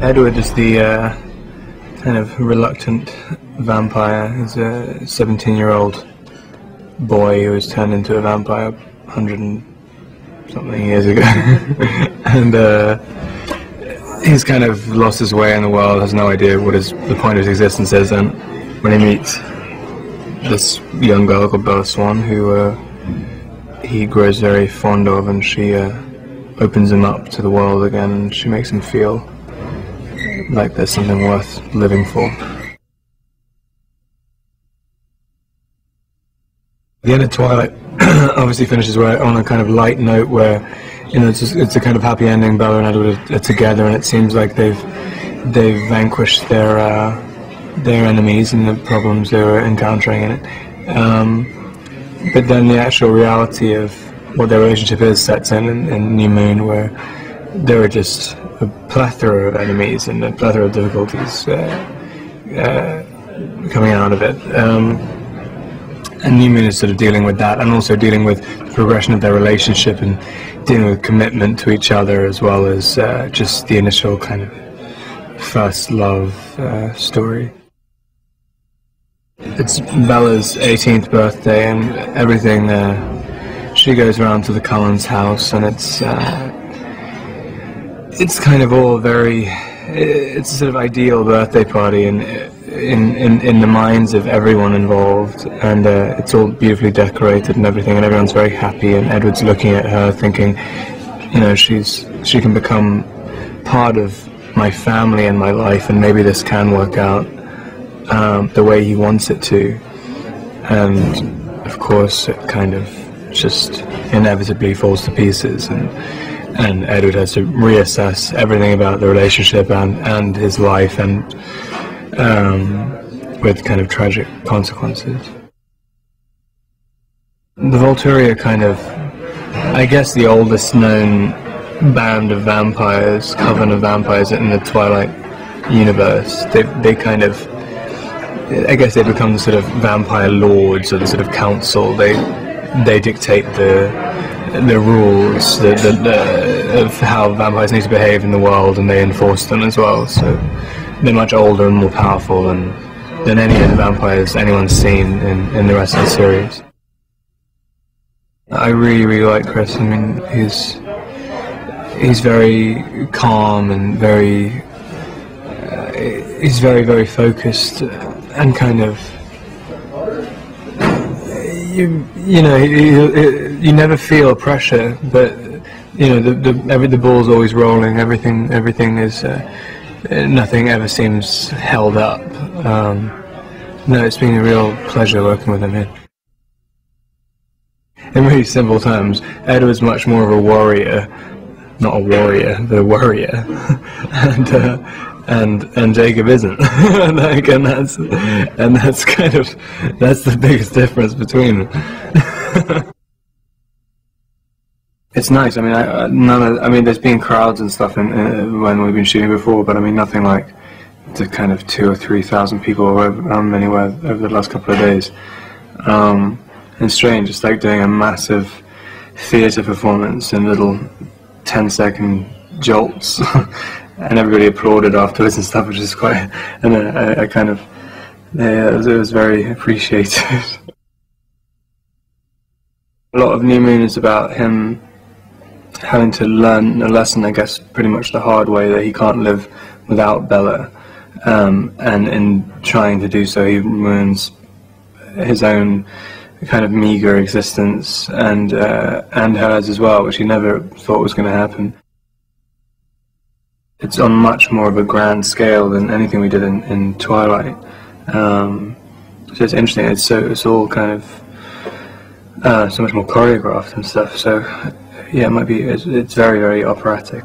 Edward is the kind of reluctant vampire. He's a 17-year-old boy who was turned into a vampire 100 and something years ago. And he's kind of lost his way in the world, has no idea what the point of his existence is, and when he meets this young girl called Bella Swan, who he grows very fond of, and she opens him up to the world again, and she makes him feel like there's something worth living for. The end of Twilight obviously finishes on a kind of light note where, you know, it's a kind of happy ending. Bella and Edward are together, and it seems like they've vanquished their enemies and the problems they were encountering in it. But then the actual reality of what their relationship is sets in New Moon, where there are just a plethora of enemies and a plethora of difficulties coming out of it. And New Moon is sort of dealing with that, and also dealing with the progression of their relationship and dealing with commitment to each other, as well as just the initial kind of first love story. It's Bella's 18th birthday, and everything, she goes around to the Cullens' house, and it's kind of all very, it's a sort of ideal birthday party in the minds of everyone involved, and it's all beautifully decorated and everything, and everyone's very happy, and Edward's looking at her thinking, you know, she can become part of my family and my life, and maybe this can work out the way he wants it to. And of course it kind of just inevitably falls to pieces, and Edward has to reassess everything about the relationship and his life, and with kind of tragic consequences. The Volturi are kind of, I guess, the oldest known band of vampires, coven of vampires in the Twilight universe. They kind of, I guess they become the sort of vampire lords, or the sort of council. They dictate the rules of how vampires need to behave in the world, and they enforce them as well. So they're much older and more powerful than any of the vampires anyone's seen in the rest of the series. I really like Chris. I mean, he's very calm and he's very focused, and kind of, you know, you never feel pressure, but you know, the ball's always rolling. Everything is. Nothing ever seems held up. No, it's been a real pleasure working with him here. In really simple terms, Edward's much more of a warrior, not a warrior, but a worrier, and Jacob isn't. Like, and that's kind of, that's the biggest difference between them. It's nice. I mean, I mean, there's been crowds and stuff when we've been shooting before, but I mean, nothing like the kind of 2,000 or 3,000 people anywhere over the last couple of days. And strange, it's like doing a massive theatre performance in little 10-second jolts, and everybody applauded afterwards and stuff, which is quite, and I kind of, yeah, it was very appreciated. A lot of New Moon is about him having to learn a lesson, I guess, pretty much the hard way, that he can't live without Bella, and in trying to do so, he ruins his own kind of meager existence, and hers as well, which he never thought was going to happen. It's on much more of a grand scale than anything we did in Twilight. So it's interesting. It's all kind of so much more choreographed and stuff. So yeah, it's very operatic.